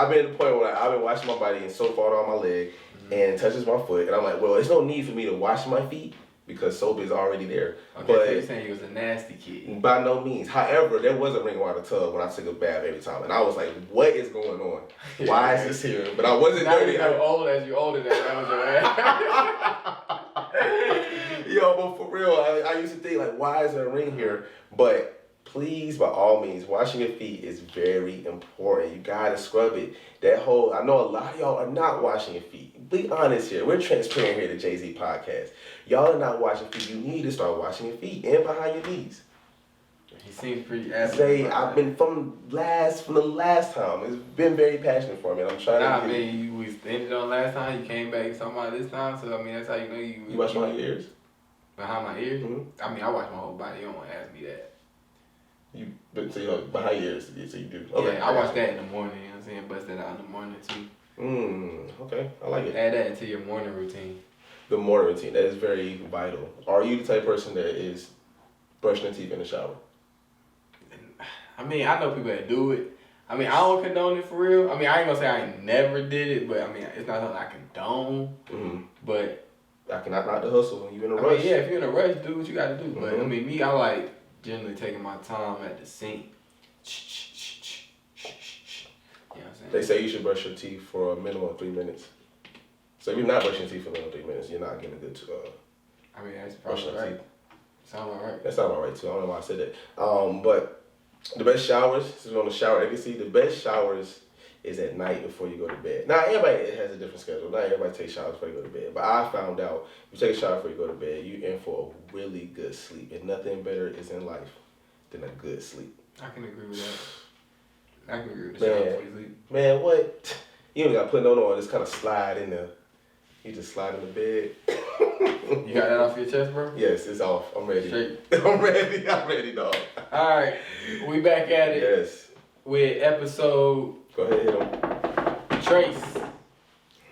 I've been at the point where I've been washing my body and soap water on my leg and it touches my foot, and I'm like, well, there's no need for me to wash my feet because soap is already there. Okay, but so you're saying you was a nasty kid. By no means. However, there was a rainwater tub when I took a bath every time, and I was like, what is going on? Why is this here? But I wasn't dirty. You know, old as you older than that was your ass. Yo, but for real, I used to think like, why is there a ring here? But please, by all means, washing your feet is very important. You gotta scrub it. I know a lot of y'all are not washing your feet. Be honest here. We're transparent here at the Jay-Z podcast. Y'all are not washing feet. You need to start washing your feet and behind your knees. He seems pretty Zay, I've been from the last time. It's been very passionate for me, and I'm trying to. I mean, you was ended on last time. You came back talking about this time. So I mean, that's how you know you. You wash my ears. Behind my ears? Mm-hmm. I mean, I wash my whole body. You don't want to ask me that. So you know, behind your ears, so you do. Okay. Yeah, I watch that in the morning. You know what I'm saying? Bust that out in the morning too. Okay, I like it. Add that into your morning routine. The morning routine, that is very vital. Are you the type of person that is brushing their teeth in the shower? I mean, I know people that do it. I mean, I don't condone it for real. I mean, I ain't gonna say I never did it, but I mean, it's not something I condone. Mm-hmm. But I cannot knock the hustle when you're in a I rush. mean, yeah, if you're in a rush, do what you gotta do. Mm-hmm. But I mean, me, I like generally taking my time at the sink. You know what I'm saying? They say you should brush your teeth for a minimum of 3 minutes. So if you're not brushing your teeth for a minimum of 3 minutes, you're not getting a good. I mean, that's probably right. Sound about right. That sounds about right too. I don't know why I said that. But the best showers, since we're on the shower efficacy, the best showers is at night before you go to bed. Now, everybody has a different schedule. Not everybody takes showers before you go to bed. But I found out if you take a shower before you go to bed, you're in for a really good sleep. And nothing better is in life than a good sleep. I can agree with that. I can agree with the shower before you sleep. Man, what? You don't got to put no on. Just kind of slide in there. You just slide in the bed. You got that off your chest, bro? Yes, it's off. I'm ready. Straight. I'm ready, dog. All right, we back at it. Yes. With episode. Go ahead, hit him. Trace.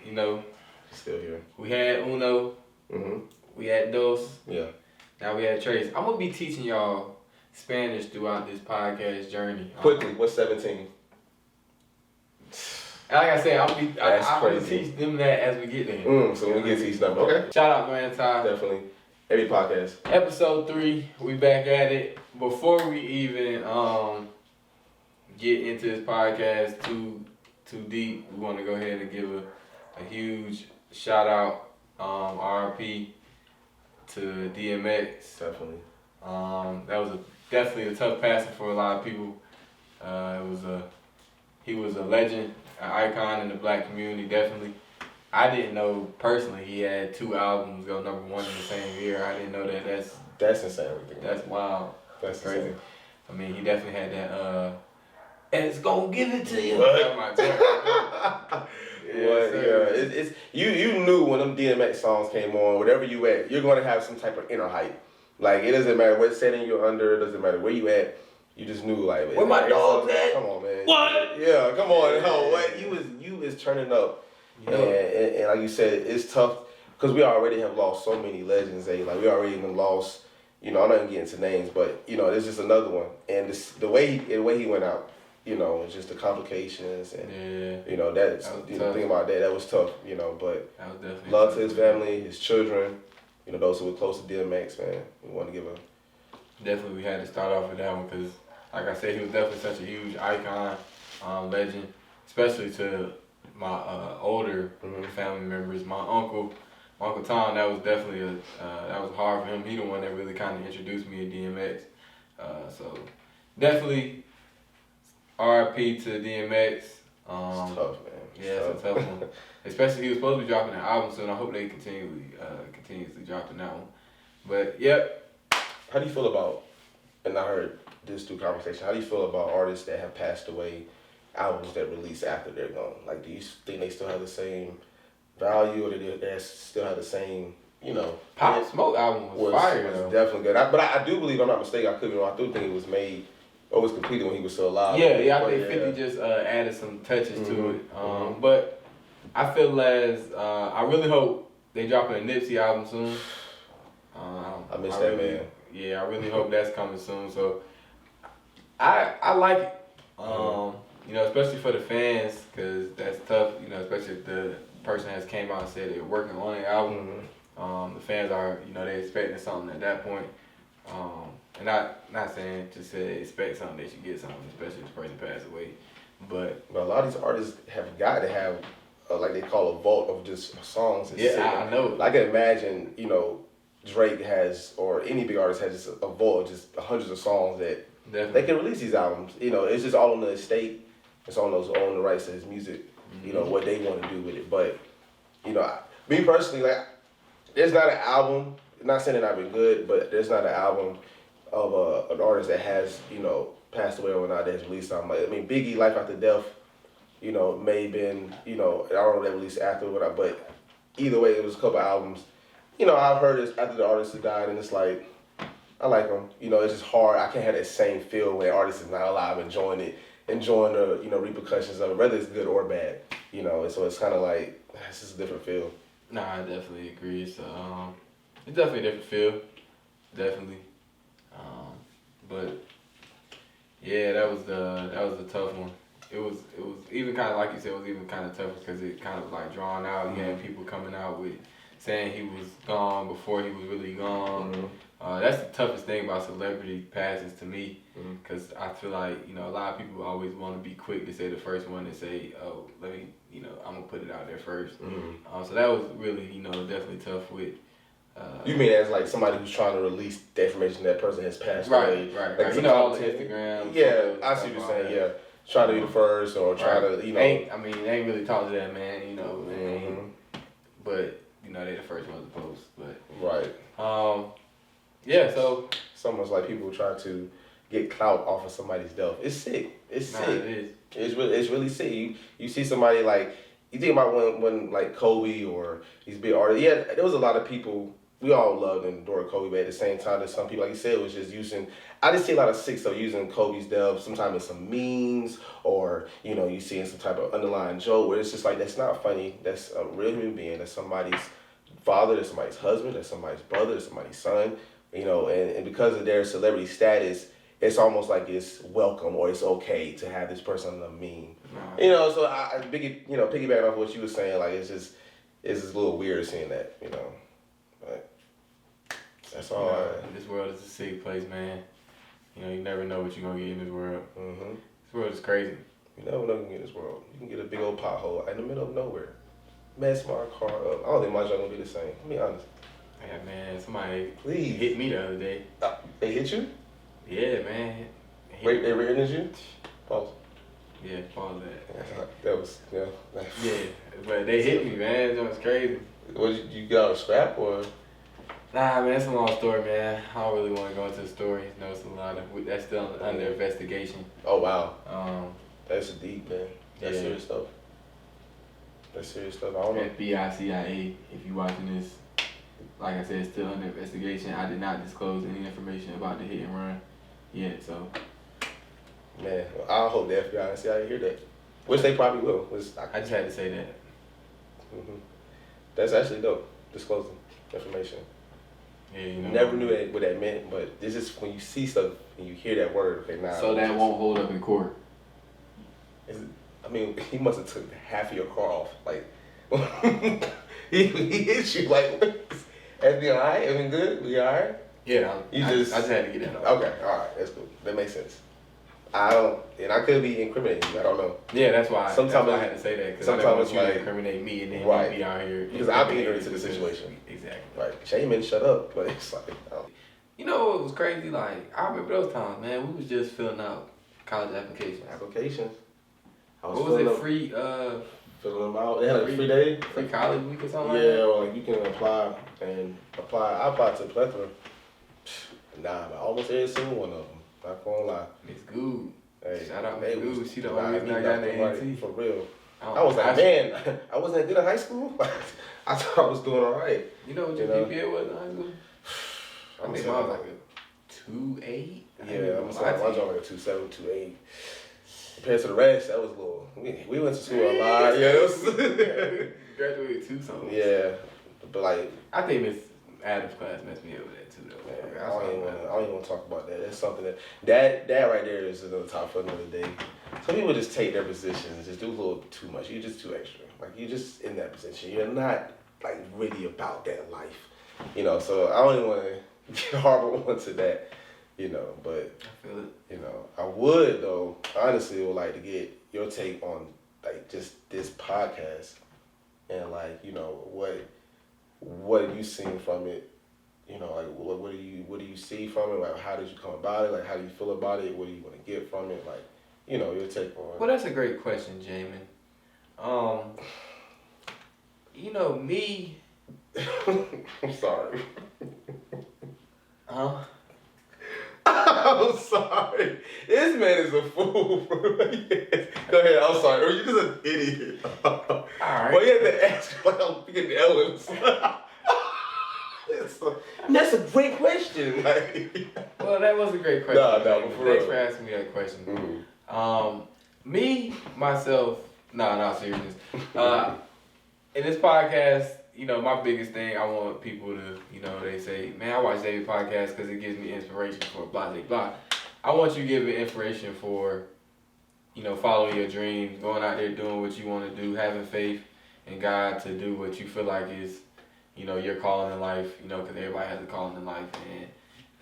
You know. Still here. We had Uno. Mm-hmm. We had Dos. Yeah. Now we had Trace. I'm gonna be teaching y'all Spanish throughout this podcast journey. Quickly, what's 17? Like I said, I'm gonna crazy. teach them that as we get there. So we get to each number. Okay. Shout out, man, Ty. Definitely. Every podcast. Episode 3, we back at it. Before we even get into this podcast too deep, we want to go ahead and give a huge shout out, RIP to DMX. Definitely. That was definitely a tough passing for a lot of people. He was a legend, an icon in the black community, definitely. I didn't know personally he had 2 albums go number 1 in the same year. I didn't know that. That's insane. That's wild. That's crazy. insane. I mean, he definitely had that. And it's gonna give it to you. What? That's my It's you knew when them DMX songs came on, whatever you at, you're gonna have some type of inner hype. Like it doesn't matter what setting you're under, it doesn't matter where you at. You just knew like where my dog at? Come on, man. What? Yeah, come on. No, what you is turning up. Yeah. And like you said, it's tough because we already have lost so many legends. Like we already even lost. You know, I'm not even getting into names, but you know, there's just another one. And the way he went out, you know, it's just the complications and you know that's think about that was tough. You know, but that was definitely love to his family, his children. You know, those who were close to DMX, man. We want to give a. Definitely, we had to start off with that one because, like I said, he was definitely such a huge icon, legend, especially to my older family members. My uncle Tom, that was definitely that was hard for him. He the one that really kind of introduced me to DMX. So definitely RIP to DMX. It's tough, man. It's a tough one. Especially he was supposed to be dropping an album soon. I hope they continuously dropping that one. But yep. How do you feel about? And I heard this through conversation. How do you feel about artists that have passed away, albums that release after they're gone? Like, do you think they still have the same value, or do they still have the same, you know? Pop Smoke album was fire, though. Definitely good. But I do believe, I'm not mistaken, I could be wrong, I do think it was made, or was completed when he was still alive. Yeah, I think 50 just added some touches to it. But I feel I really hope they drop a Nipsey album soon. I miss that man. Yeah, I really hope that's coming soon. So I like it. especially for the fans, because that's tough. Especially if the person has came out and said they're working on an album. The fans are, they expecting something at that point. And not saying just say they expect something, they should get something, especially if the person passed away. But a lot of these artists have got to have, like they call a vault of just songs. I know. I can imagine, Drake has, or any big artist has just a vault of just hundreds of songs that they can release these albums. It's just all on the estate. It's on those own the rights to his music. What they want to do with it. But me personally, like, there's not an album. Not saying that I've been good, but there's not an album of an artist that has passed away or not that has released something. Like, I mean, Biggie, Life After Death, may have been, I don't know if that released after or whatnot, but either way, it was a couple albums. I've heard it after the artist had died, and it's like, I like them. It's just hard. I can't have that same feel when the artist is not alive, enjoying the, repercussions of it, whether it's good or bad. So it's kind of like, it's just a different feel. Nah, I definitely agree. It's definitely a different feel, definitely. But yeah, that was the tough one. It was even kind of like you said, it was even kind of tough because it kind of like drawn out. You had people coming out with saying he was gone before he was really gone. That's the toughest thing about celebrity passes to me, because I feel like a lot of people always want to be quick to say the first one and say, oh, let me, I'm gonna put it out there first. So that was really definitely tough with. You mean as like somebody who's trying to release the information that person has passed away? Right. Like all the Instagram. Yeah, I see what you're saying. Yeah, try to be the first or try to they ain't really talk to that man. But they the first ones to post. But right. Yeah. So it's almost like people try to get clout off of somebody's death. It's sick. It's sick. It is. It's really sick. You see somebody like, you think about when like Kobe or these big artists. Yeah, there was a lot of people. We all loved and adored Kobe, but at the same time, there's some people, like you said, was just using. I just see a lot of sick stuff using Kobe's death. Sometimes it's some memes, or you see in some type of underlying joke where it's just like, that's not funny. That's a real human being. That's somebody's father. That's somebody's husband. That's somebody's brother. That's somebody's son. And because of their celebrity status, it's almost like it's welcome or it's okay to have this person on a meme. So I piggyback off what you were saying, like it's just a little weird seeing that, But that's all. This world is a sick place, man. You never know what you're gonna get in this world. This world is crazy. You never know what you can get in this world. You can get a big old pothole in the middle of nowhere. Mess my car up. I don't think my job gonna be the same. To be honest. Yeah, man. Somebody please hit me the other day. They hit you? Yeah, man. Wait, they rear-ended you? Pause. Yeah, pause that. That was, yeah. Yeah, but they hit me, man. That was crazy. What, you got a scrap or? Nah, man, it's a long story, man. I don't really want to go into the story. It's a lot of, that's still under investigation. Oh, wow. That's deep, man. That's serious stuff. That's serious stuff. I don't know. FBI, CIA, if you watching this, like I said, it's still under investigation. I did not disclose any information about the hit and run yet, so. Man, I hope the FBI and CIA hear that. Which they probably will. I just had to say that. That's actually dope, disclosing information. Yeah, Never knew what that meant, but this is when you see stuff and you hear that word, okay, now. So that won't hold up in court. He must have took half of your car off. Like, he hit you, like, everything all right? Everything good? We all right? Yeah, I just had to get that off. Okay, all right, that's cool. That makes sense. I could be incriminating you. I don't know. Yeah, that's why I had to say that, because I didn't want you to incriminate me and then you be out here. Because I'm ignorant to the situation. Exactly. Right. Shaman, shut up. But it's like, You know what was crazy? Like, I remember those times, man. We was just filling out college applications. What was it? Free. Filling them out. They had a free day. Free college week or something. Yeah, or like you can apply. I applied to a plethora. Nah, but almost every single one of them. Not gonna lie. Miss Good. Hey, shout out Miss Good. She the only reason I got the AT. For real. I was like, man, I wasn't that good in high school. I thought I was doing all right. You know what your GPA was in high school? I think mine was like a 2.8. Yeah, I'm sorry. Mine was like a 2.7, 2.8. Compared to the rest, that was a little. We went to school a lot. Yeah, it was. Graduated 2 something. Yeah, but like. I think Miss Adams' class messed me up with that too, though. Man, I don't even want to talk about that. That's something that right there is another topic for another day. some people just take their positions and just do a little too much. You're just too extra. Like, you're just in that position. You're not, like, really about that life. You know, so I don't even want to harbor onto that, you know, but, I feel it. You know, I would, though, honestly, would like to get your take on, like, just this podcast and, like, you know, what have you seen from it? You know, like, what do you see from it? Like, how did you come about it? Like, how do you feel about it? What do you want to get from it? Like, you know, your take on it. Well, that's a great question, Jamin. You know, me... I'm sorry. Huh? I'm sorry. This man is a fool, bro. Yes. Go ahead. I'm sorry. Or you're just an idiot. All right. Well, you had to ask like I'm getting elements. That's a great question. Like, well, that was a great question. Nah, Thanks for asking me that question. Mm-hmm. Me, myself, not seriousness. In this podcast, you know, my biggest thing, I want people to, you know, they say, man, I watch David podcast because it gives me inspiration for blah, blah, blah. I want you to give me inspiration for, you know, following your dreams, going out there doing what you want to do, having faith in God to do what you feel like is, you know, your calling in life, you know, because everybody has a calling in life, and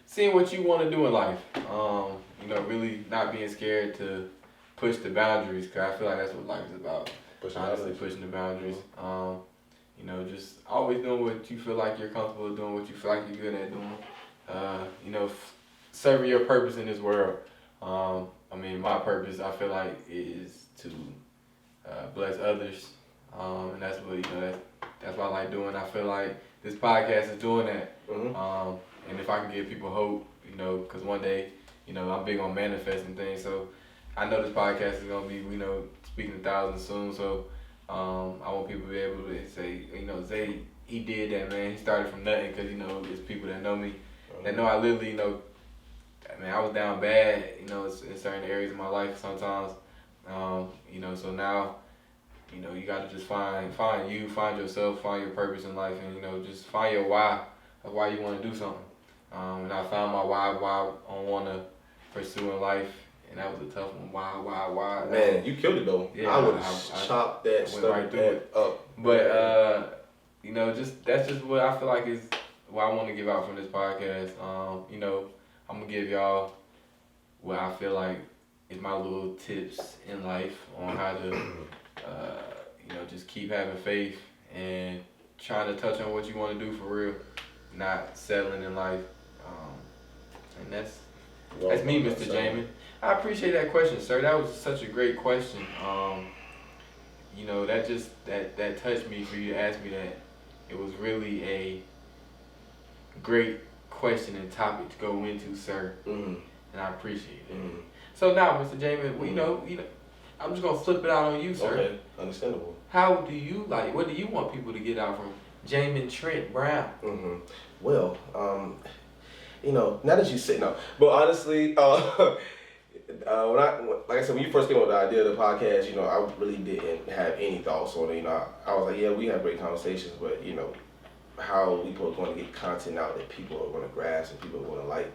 seeing what you want to do in life. You know, really not being scared to push the boundaries, because I feel like that's what life is about. Pushing the boundaries. You know, just always doing what you feel like you're comfortable doing, what you feel like you're good at doing. You know, serving your purpose in this world. I mean, my purpose, I feel like, is to bless others. And that's what, you know, that's what I like doing. I feel like this podcast is doing that. Mm-hmm. And if I can give people hope, you know, because one day, you know, I'm big on manifesting things. So I know this podcast is going to be, you know, speaking to thousands soon. So I want people to be able to say, you know, Zay, he did that, man. He started from nothing because, you know, there's people that know me, that know I literally, you know, I mean, I was down bad, you know, in certain areas of my life sometimes. You know, so now, you know, you got to just find you, find yourself, find your purpose in life, and, you know, just find your why of why you want to do something. And I found my why I want to pursue in life. And that was a tough one. Why? Man, you killed it though. Yeah, I would have chopped that stuff right through it up. But you know, that's just what I feel like is what I want to give out from this podcast. You know, I'm gonna give y'all what I feel like is my little tips in life on how to, you know, just keep having faith and trying to touch on what you want to do for real, not settling in life. And that's me, Mr. Jamin. I appreciate that question, sir. That was such a great question. You know, that touched me for you to ask me that. It was really a great question and topic to go into, sir. Mm-hmm. And I appreciate it. Mm-hmm. So now, Mr. Jamin, well, you know, I'm just gonna flip it out on you, sir. Okay, understandable. What do you want people to get out from Jamin Trent Brown? Mm-hmm. Well, you know, now that you say no, but honestly, like I said, when you first came up with the idea of the podcast, you know, I really didn't have any thoughts on it. You know, I was like, yeah, we have great conversations, but you know, how people are going to get content out that people are going to grasp and people are going to like,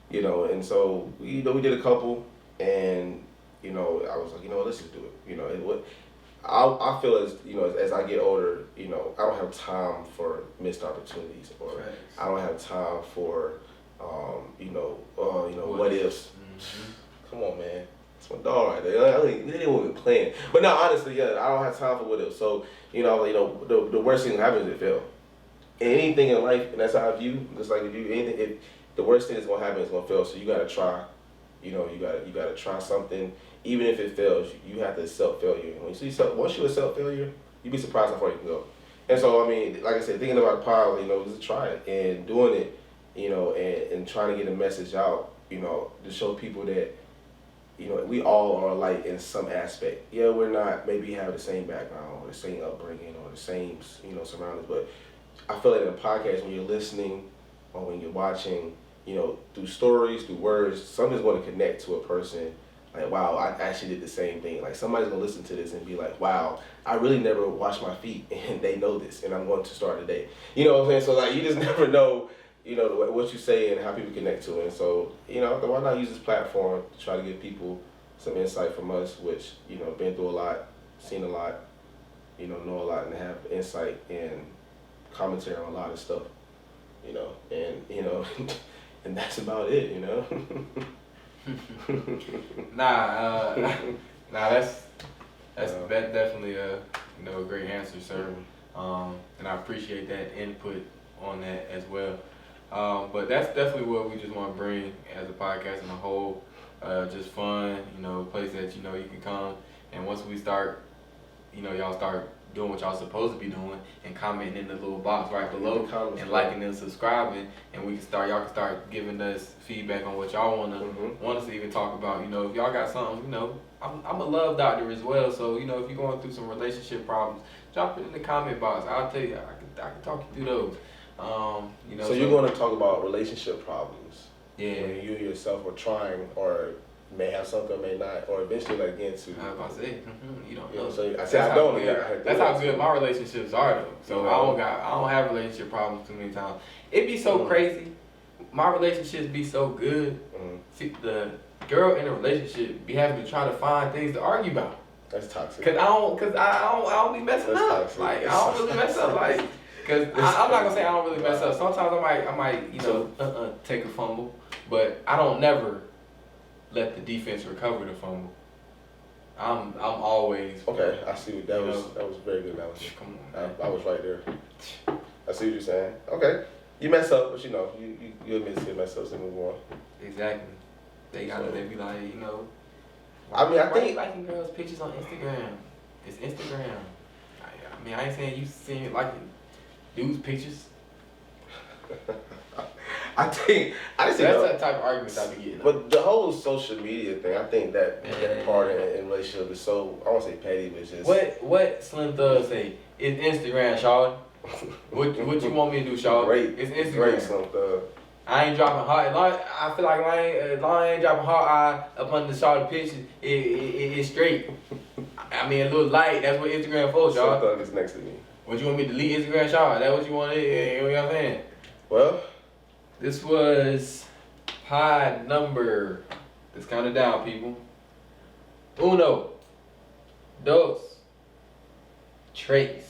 you know. And so, we did a couple, and you know, I was like, you know what, let's just do it. You know, I feel as, you know, as I get older, you know, I don't have time for missed opportunities, or right. I don't have time for, you know, what ifs. Mm-hmm. Come on, man. It's my dog right there. They didn't even plan. But no, honestly, yeah, I don't have time for what ifs. So, you know, the worst thing that happens is it fail. And anything in life, and that's how I view, just like if the worst thing that's gonna happen is gonna fail. So you gotta try. You know, you gotta try something. Even if it fails, you have to accept failure. When you see once you accept failure, you'd be surprised how far you can go. And so, I mean, like I said, thinking about the power, you know, just try it and doing it, you know, and trying to get a message out, you know, to show people that, you know, we all are alike in some aspect. Yeah, we're not, maybe have the same background or the same upbringing or the same, you know, surroundings, but I feel like in a podcast, when you're listening or when you're watching, you know, through stories, through words, something's going to connect to a person. Like, wow, I actually did the same thing. Like, somebody's going to listen to this and be like, wow, I really never washed my feet, and they know this, and I'm going to start today. You know what I'm saying? So, like, you just never know, you know, what you say and how people connect to it. And so, you know, why not use this platform to try to give people, some insight from us, which, you know, been through a lot, seen a lot, you know a lot, and have insight and commentary on a lot of stuff, you know, and, you know, and that's about it, you know. Nah, that's definitely a a great answer, sir. And I appreciate that input on that as well. But that's definitely what we just want to bring as a podcast in a whole. Just fun, place that you can come, and once we start, y'all start doing what y'all supposed to be doing and commenting in the little box right below and liking and subscribing, and y'all can start giving us feedback on what y'all want us to even talk about. If y'all got something, I'm a love doctor as well, so if you're going through some relationship problems, drop it in the comment box. I'll tell you, I can talk you through those. So you're going to talk about relationship problems. Yeah. When you yourself are trying, or may have something, may not, or eventually like get into. I was about to say, you don't know. So I said I don't. That's how good my relationships are, though. So I don't have relationship problems too many times. It be so crazy. My relationships be so good. See, the girl in a relationship be having to try to find things to argue about. That's toxic. Cause I don't be messing That's up. toxic. Like I don't really mess up. Like, cause I'm not gonna say I don't really mess up. Sometimes I might take a fumble, but I don't never let the defense recover the fumble. I'm always okay. I see what that was. That was a very good analogy. Come on, I was right there. I see what you're saying. Okay, you mess up, but you admit to your mess ups and move on. Exactly. They be like, I mean, I why think you liking girls' pictures on Instagram? It's Instagram. I mean, I ain't saying you seeing liking dudes' pictures. I think that's that type of arguments I be getting. But the whole social media thing, I think that part in relationship is so, I won't say petty, but it's just what Slim Thug say? It's Instagram, Shawty. What you want me to do, Shawty? Great. It's Instagram. Great Slim Thug. I ain't dropping hard. I feel like as long as I ain't dropping hard eye up under the Shawty picture, it's straight. I mean, a little light. That's what Instagram for, Slim Shawty. Thug is next to me. What you want me to delete Instagram, Shawty? That what you want? You know what I'm saying? Well, this was pod number. Let's count it down, people. Uno, dos, tres.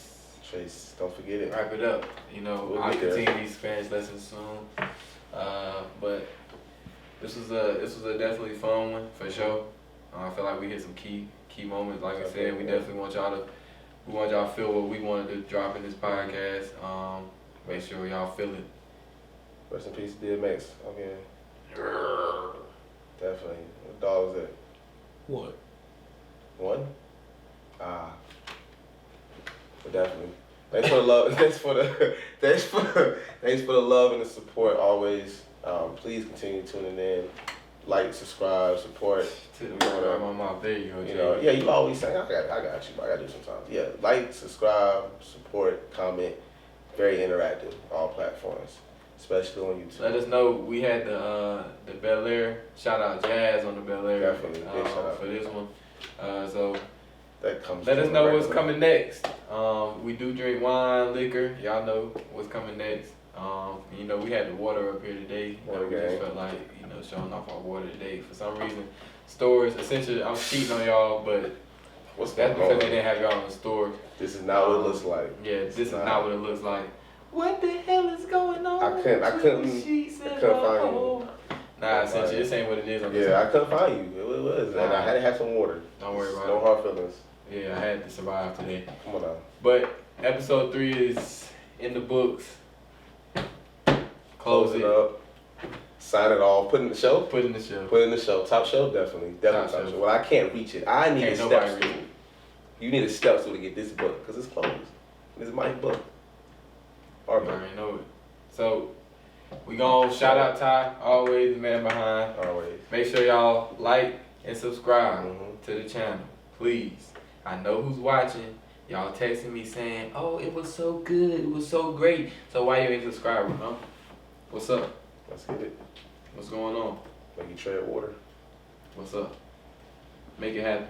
Trace, don't forget it. Wrap it up. We'll I'll get there. continue these Spanish lessons soon. But this was a definitely fun one for sure. I feel like we hit some key moments. Like I said, we definitely want y'all to feel what we wanted to drop in this podcast. Make sure y'all feel it. Rest in peace, DMX. Okay. Definitely. What dog was that? What? One? But definitely. Thanks for the love. Thanks for the love and the support always. Please continue tuning in. Like, subscribe, support. To the word of my mouth. There you go. Yeah, you always say, I got you, but I gotta do sometimes. Yeah, like, subscribe, support, comment. Very interactive, all platforms, especially on YouTube. Let us know. We had the Bel Air. Shout out Jazz on the Bel Air. Definitely, big shout out for this one. So that comes. let us know what's coming next. We do drink wine, liquor. Y'all know what's coming next. We had the water up here today. We just felt like showing off our water today. For some reason, stores essentially I'm cheating on y'all, but that's because they didn't have y'all in the store. This is not what it looks like. Yeah, this is not what it looks like. What the hell is going on? I couldn't find you. Nah, essentially, this ain't what it is. I couldn't find you. It was, and I had to have some water. Don't worry about it. No hard feelings. Yeah, I had to survive today. Come on now. But episode 3 is in the books. Close it up. Sign it off. Put in the show. Put in the show. Top shelf, definitely. Top shelf. Well, I can't reach it. I need a step stool. You need a step stool to get this book because it's closed. This is my book. Our book. I already know it. So we gonna shout out Ty, always the man behind. Always. Make sure y'all like and subscribe to the channel, please. I know who's watching. Y'all texting me saying, "Oh, it was so good. It was so great." So why you ain't subscribing, huh? What's up? Let's get it. What's going on? Make you tread water. What's up? Make it happen.